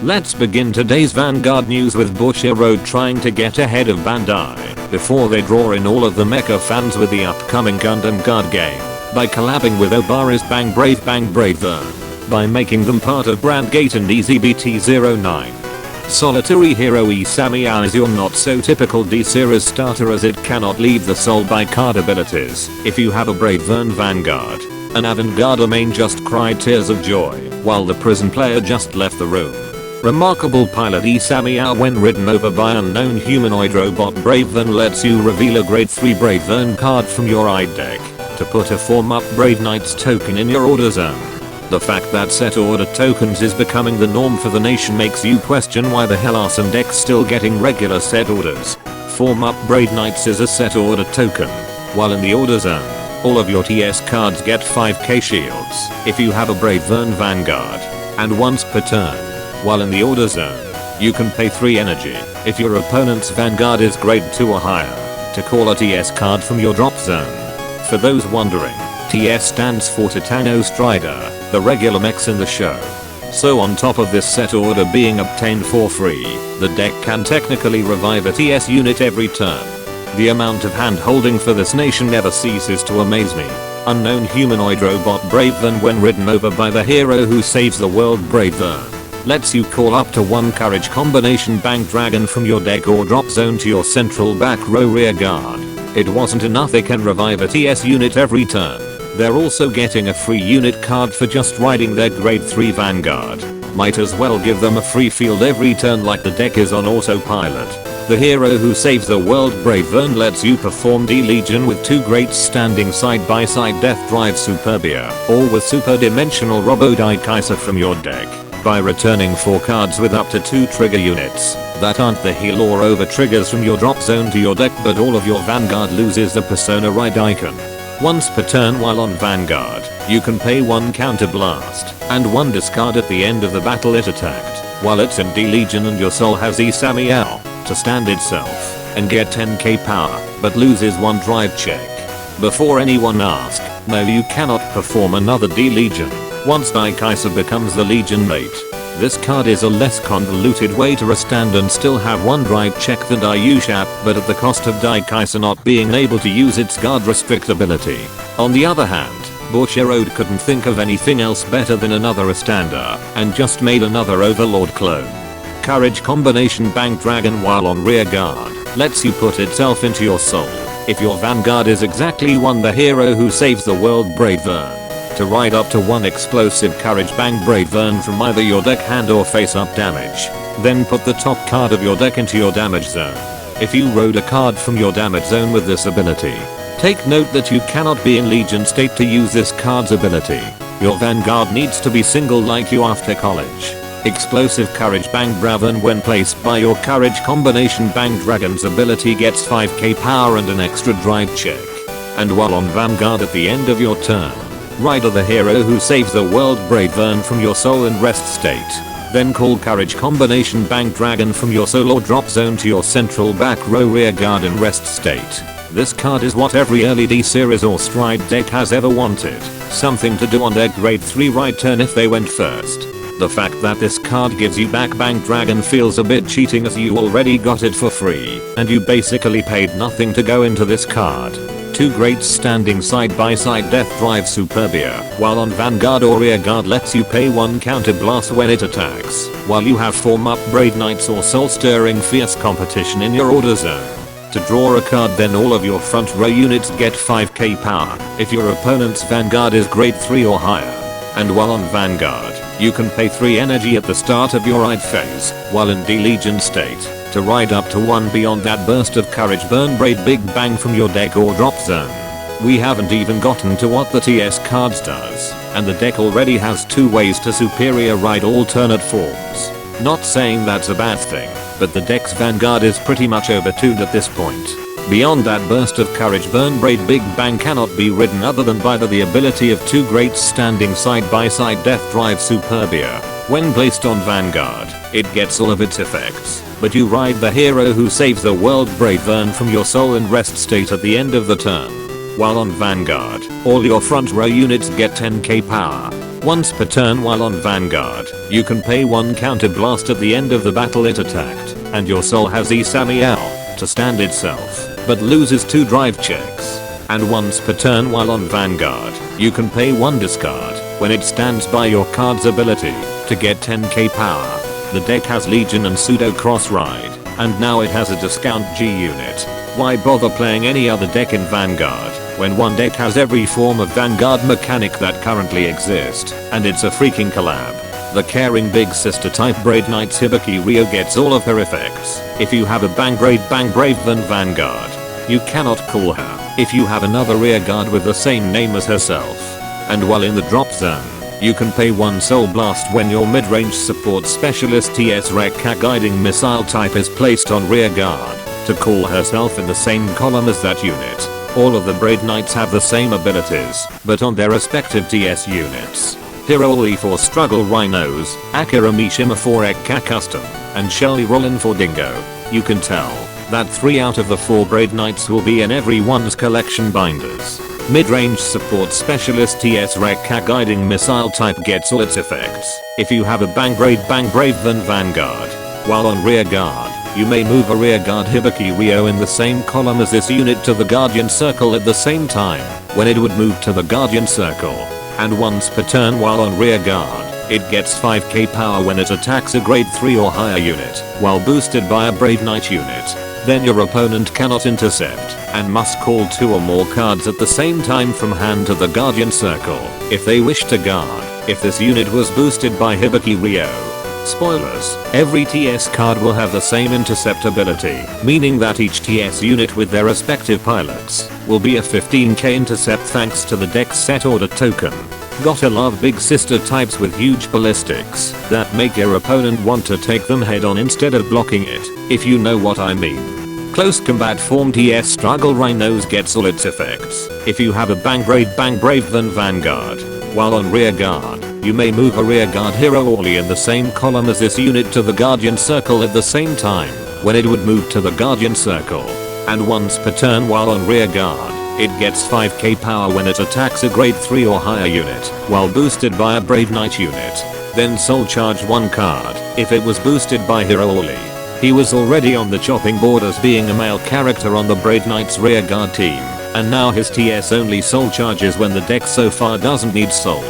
Let's begin today's Vanguard news with Bushiroad trying to get ahead of Bandai before they draw in all of the mecha fans with the upcoming Gundam Guard game by collabing with Obara's Bang Bravern by making them part of Brandgate and EZBT09. Solitary Hero Esama is your not so typical D-series starter as it cannot leave the soul by card abilities. If you have a Bravern Vanguard, an Vanguard main just cried tears of joy while the prison player just left the room. Remarkable pilot Esama when ridden over by unknown humanoid robot Bravern lets you reveal a grade 3 Bravern card from your eye deck to put a form up Brave Knights token in your order zone. The fact that set order tokens is becoming the norm for the nation makes you question why the hell are some decks still getting regular set orders. Form up Brave Knights is a set order token, while in the order zone, all of your TS cards get 5k shields if you have a Bravern Vanguard, and once per turn, while in the order zone, you can pay 3 energy if your opponent's Vanguard is grade 2 or higher to call a TS card from your drop zone. For those wondering, TS stands for Titano Strider, the regular mechs in the show. So on top of this set order being obtained for free, the deck can technically revive a TS unit every turn. The amount of hand holding for this nation never ceases to amaze me. Unknown humanoid robot Bravern when ridden over by the hero who saves the world Bravern lets you call up to 1 courage combination Bank Dragon from your deck or drop zone to your central back row rear guard. It wasn't enough they can revive a TS unit every turn. They're also getting a free unit card for just riding their grade 3 Vanguard. Might as well give them a free field every turn like the deck is on autopilot. The hero who saves the world Bravern lets you perform D-Legion with 2 greats standing side by side Death Drive Superbia or with Super Dimensional Robo Daikaiser from your deck by returning 4 cards with up to 2 trigger units that aren't the heal or over triggers from your drop zone to your deck, but all of your Vanguard loses the Persona Ride icon. Once per turn while on Vanguard, you can pay 1 counter blast and 1 discard at the end of the battle it attacked while it's in D-Legion, and your soul has Esama to stand itself and get 10k power but loses 1 drive check. Before anyone ask, no, you cannot perform another D-Legion once Daikaiser becomes the Legion mate. This card is a less convoluted way to restand and still have 1 drive check than Daiyushap, but at the cost of Daikaiser not being able to use its guard restrict ability. On the other hand, Bushiroad couldn't think of anything else better than another Astander and just made another Overlord clone. Courage combination Bank Dragon while on rear guard lets you put itself into your soul if your Vanguard is exactly 1 the hero who saves the world Bravern. To ride up to 1 explosive Courage Bang Bravern from either your deck hand or face up damage. Then put the top card of your deck into your damage zone. If you rode a card from your damage zone with this ability, take note that you cannot be in Legion state to use this card's ability. Your Vanguard needs to be single like you after college. Explosive Courage Bang Bravern when placed by your Courage combination Bang Dragon's ability gets 5k power and an extra drive check. And while on Vanguard at the end of your turn, ride the hero who saves the world Bravern from your soul in rest state. Then call Courage combination Bank Dragon from your soul or drop zone to your central back row rear guard in rest state. This card is what every early D-series or Stride deck has ever wanted. Something to do on their grade 3 ride turn if they went first. The fact that this card gives you back Bank Dragon feels a bit cheating as you already got it for free and you basically paid nothing to go into this card. 2 greats standing side by side Death Drive Superbia while on Vanguard or rear guard lets you pay 1 counter blast when it attacks, while you have form up Brave Knights or soul stirring fierce competition in your order zone. To draw a card, then all of your front row units get 5k power if your opponent's Vanguard is grade 3 or higher. And while on Vanguard, you can pay 3 energy at the start of your ride phase while in D-Legion state to ride up to 1 beyond that burst of Courage Burn Braid Big Bang from your deck or drop zone. We haven't even gotten to what the TS cards does, and the deck already has 2 ways to superior ride alternate forms. Not saying that's a bad thing, but the deck's Vanguard is pretty much overtuned at this point. Beyond that burst of Courage Burn Braid Big Bang cannot be ridden other than by the ability of 2 greats standing side by side Death Drive Superbia. When placed on Vanguard, it gets all of its effects, but you ride the hero who saves the world Bravern from your soul in rest state at the end of the turn. While on Vanguard, all your front row units get 10k power. Once per turn while on Vanguard, you can pay 1 counter blast at the end of the battle it attacked, and your soul has Esama to stand itself, but loses 2 drive checks. And once per turn while on Vanguard, you can pay 1 discard when it stands by your card's ability to get 10k power. The deck has Legion and Pseudo Cross Ride, and now it has a discount G unit. Why bother playing any other deck in Vanguard when one deck has every form of Vanguard mechanic that currently exist, and it's a freaking collab. The caring big sister type Braid Knight's Hibi Rio gets all of her effects. If you have a Bang Bravern Vanguard, you cannot call her if you have another rear guard with the same name as herself. And while in the drop zone, you can pay 1 soul blast when your mid-range support specialist TS Rekka guiding missile type is placed on rear guard to call herself in the same column as that unit. All of the Braid Knights have the same abilities, but on their respective TS units. Hiroli for Struggle Rhinos, Akira Mishima for Ekka Custom, and Shelly Rollin for Dingo. You can tell that 3 out of the 4 Braid Knights will be in everyone's collection binders. Mid-range support specialist TS Rekka guiding missile type gets all its effects if you have a Bang Bravern Vanguard. While on rear guard, you may move a rear guard Hibi Rio in the same column as this unit to the Guardian Circle at the same time when it would move to the Guardian Circle. And once per turn while on rear guard, it gets 5k power when it attacks a grade 3 or higher unit while boosted by a Brave Knight unit. Then your opponent cannot intercept and must call 2 or more cards at the same time from hand to the Guardian Circle if they wish to guard if this unit was boosted by Hibi Rio. Spoilers, every TS card will have the same intercept ability, meaning that each TS unit with their respective pilots will be a 15k intercept thanks to the deck's set order token. Gotta love big sister types with huge ballistics that make your opponent want to take them head on instead of blocking it, if you know what I mean. Close combat form TS Struggle Rhinos gets all its effects if you have a Bang Bravern Vanguard. While on rear guard, you may move a rear guard Hiroli in the same column as this unit to the Guardian Circle at the same time when it would move to the Guardian Circle. And once per turn while on rear guard, it gets 5k power when it attacks a grade 3 or higher unit while boosted by a Brave Knight unit. Then soul charge 1 card if it was boosted by Hiroli. He was already on the chopping board as being a male character on the Brave Knight's rear guard team, and now his TS only soul charges when the deck so far doesn't need soul.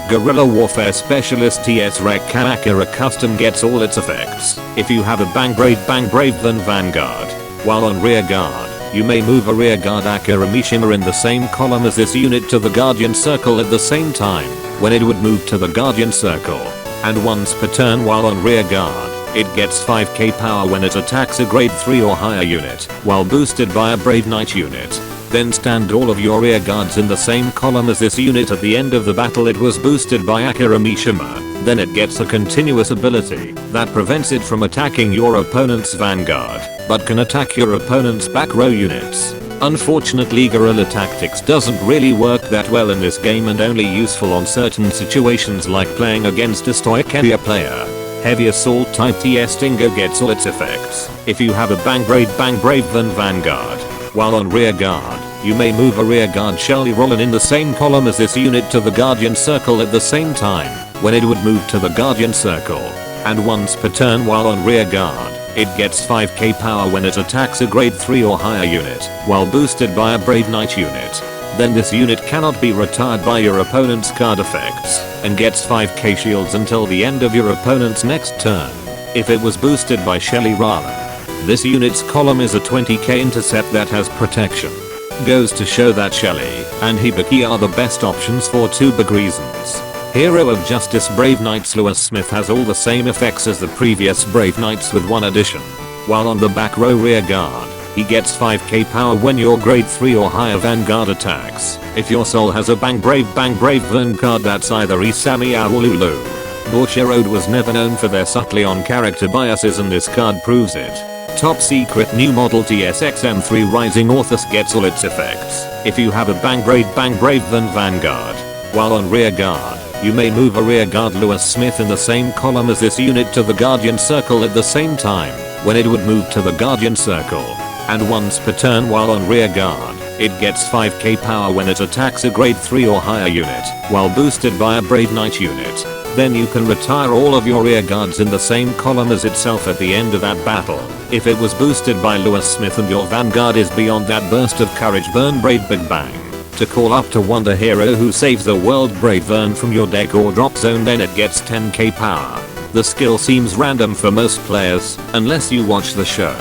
Guerrilla Warfare Specialist TS Rekka Akira Custom gets all its effects if you have a Bang Bravern Vanguard. While on rear guard, you may move a rear guard Akira Mishima in the same column as this unit to the Guardian Circle at the same time when it would move to the Guardian Circle. And once per turn while on rear guard, it gets 5k power when it attacks a grade 3 or higher unit while boosted by a Brave Knight unit. Then stand all of your rear guards in the same column as this unit at the end of the battle it was boosted by Akira Mishima. Then it gets a continuous ability that prevents it from attacking your opponent's Vanguard, but can attack your opponent's back row units. Unfortunately, guerrilla tactics doesn't really work that well in this game and only useful on certain situations like playing against a stoic area player. Heavy assault type TS Dingo gets all its effects if you have a Bang Bravern Vanguard. While on rear guard, you may move a rear guard Shelly Rollin in the same column as this unit to the Guardian Circle at the same time when it would move to the Guardian Circle. And once per turn while on rear guard, it gets 5k power when it attacks a grade 3 or higher unit while boosted by a Brave Knight unit. Then this unit cannot be retired by your opponent's card effects and gets 5k shields until the end of your opponent's next turn. If it was boosted by Shelly Rollin, this unit's column is a 20k intercept that has protection. Goes to show that Shelly and Hibi are the best options for 2 big reasons. Hero of Justice Brave Knights Lewis Smith has all the same effects as the previous Brave Knights with 1 addition. While on the back row rear guard, he gets 5k power when your grade 3 or higher Vanguard attacks. If your soul has a Bang Bravern card that's either Esama or Lulu. Bushiroad was never known for their subtly on character biases and this card proves it. Top secret new model TSXM3 Rising Orthus gets all its effects if you have a Bang Bravern Vanguard. While on rear guard, you may move a rear guard Lewis Smith in the same column as this unit to the Guardian Circle at the same time when it would move to the Guardian Circle. And once per turn while on rear guard, It gets 5k power when it attacks a grade 3 or higher unit, while boosted by a Brave Knight unit. Then you can retire all of your rear guards in the same column as itself at the end of that battle. If it was boosted by Lewis Smith and your Vanguard is beyond that burst of courage, burn Brave Big Bang. To call up to Wonder Hero who saves the world Bravern from your deck or drop zone, then it gets 10k power. The skill seems random for most players, unless you watch the show.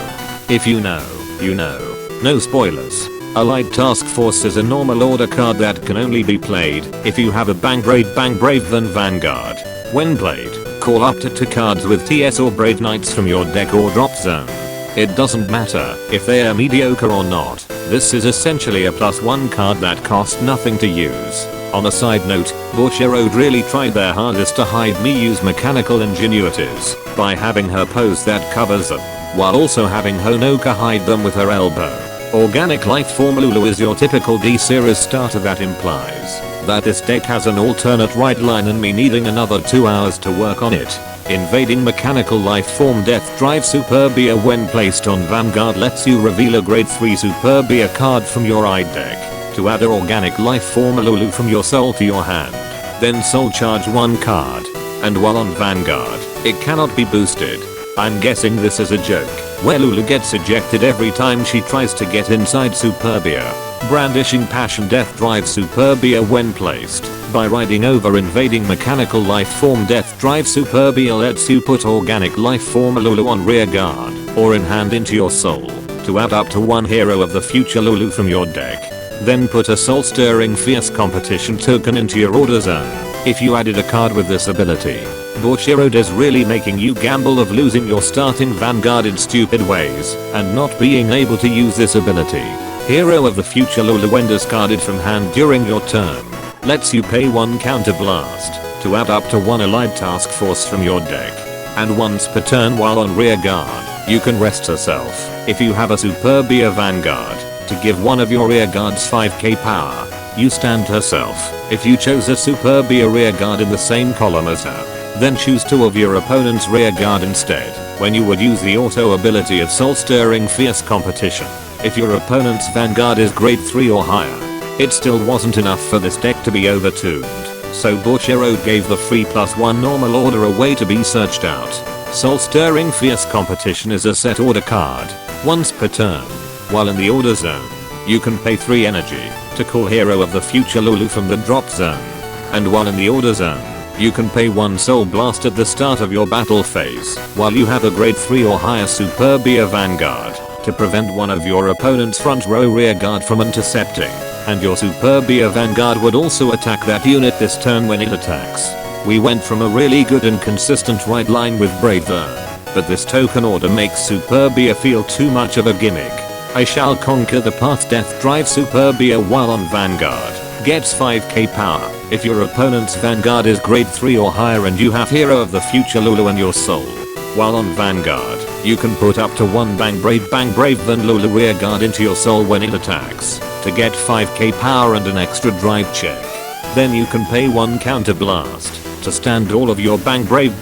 If you know, you know. No spoilers. Allied Task Force is a normal order card that can only be played if you have a Bang Brave than Vanguard. When played, call up to 2 cards with TS or Brave Knights from your deck or drop zone. It doesn't matter if they are mediocre or not, this is essentially a +1 card that costs nothing to use. On a side note, Bushiroad really tried their hardest to hide Miyu's mechanical ingenuities by having her pose that covers them, while also having Honoka hide them with her elbow. Organic Life Form Lulu is your typical D-series starter that implies that this deck has an alternate right line and me needing another 2 hours to work on it. Invading Mechanical Life Form Death Drive Superbia when placed on Vanguard lets you reveal a grade 3 Superbia card from your eye deck to add an Organic Life Form Lulu from your soul to your hand. Then soul charge 1 card. And while on Vanguard, it cannot be boosted. I'm guessing this is a joke, where Lulu gets ejected every time she tries to get inside Superbia. Brandishing Passion Death Drive Superbia when placed by riding over Invading Mechanical Life Form Death Drive Superbia lets you put Organic Life Form Lulu on rear guard or in hand into your soul to add up to 1 Hero of the Future Lulu from your deck. Then put a Soul Stirring Fierce Competition token into your order zone. If you added a card with this ability, Bushiroad is really making you gamble of losing your starting Vanguard in stupid ways and not being able to use this ability. Hero of the Future Lulu when discarded from hand during your turn lets you pay 1 counter blast to add up to 1 Allied Task Force from your deck. And once per turn while on rear guard, you can rest herself if you have a Superbia Vanguard to give one of your rear guards 5k power. You stand herself if you chose a Superbia rear guard in the same column as her. Then choose 2 of your opponent's rear guard instead, when you would use the auto ability of Soul Stirring Fierce Competition. If your opponent's Vanguard is grade 3 or higher, it still wasn't enough for this deck to be overtuned. So Bushiroad gave the free +1 normal order a way to be searched out. Soul Stirring Fierce Competition is a set order card, once per turn. While in the order zone, you can pay 3 energy to call Hero of the Future Lulu from the drop zone. And while in the order zone, you can pay 1 Soul Blast at the start of your battle phase while you have a grade 3 or higher Superbia Vanguard to prevent one of your opponent's front row rear guard from intercepting, and your Superbia Vanguard would also attack that unit this turn when it attacks. We went from a really good and consistent right line with Bravern, but this token order makes Superbia feel too much of a gimmick. I shall conquer the path Death Drive Superbia while on Vanguard gets 5k power if your opponent's Vanguard is grade 3 or higher and you have Hero of the Future Lulu in your soul. While on Vanguard, you can put up to 1 Bang Brave than Lulu rear guard into your soul when it attacks to get 5k power and an extra drive check. Then you can pay 1 counter blast to stand all of your Bang Brave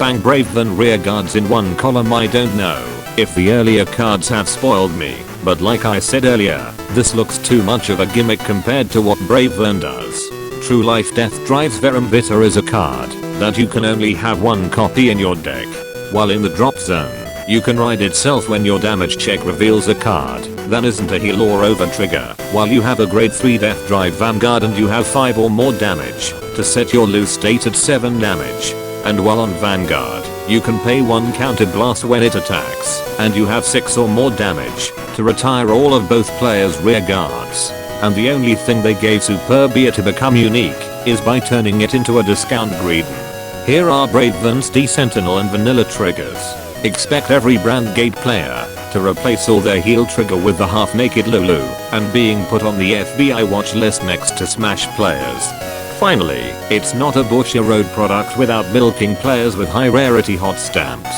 than rear guards in 1 column. I don't know if the earlier cards have spoiled me, but like I said earlier, this looks too much of a gimmick compared to what Bravern does. True Life Death Drives Verum Vita is a card that you can only have 1 copy in your deck. While in the drop zone, you can ride itself when your damage check reveals a card that isn't a heal or over trigger, while you have a grade 3 Death Drive Vanguard and you have 5 or more damage to set your loose state at 7 damage. And while on Vanguard, you can pay 1 counter blast when it attacks, and you have 6 or more damage to retire all of both players' rear guards. And the only thing they gave Superbia to become unique is by turning it into a discount Greedon. Here are Bravern's D-Sentinel and Vanilla triggers. Expect every Brand Gate player to replace all their heal trigger with the half-naked Lulu and being put on the FBI watch list next to Smash players. Finally, it's not a Bushiroad product without milking players with high rarity hot stamps.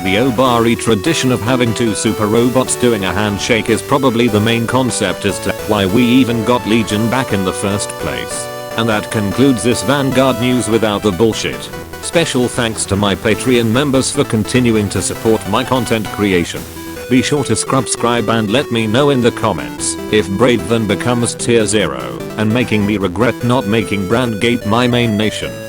The Obari tradition of having 2 super robots doing a handshake is probably the main concept as to why we even got Legion back in the first place. And that concludes this Vanguard news without the bullshit. Special thanks to my Patreon members for continuing to support my content creation. Be sure to subscribe and let me know in the comments if Bravern becomes tier 0 and making me regret not making Brandgate my main nation.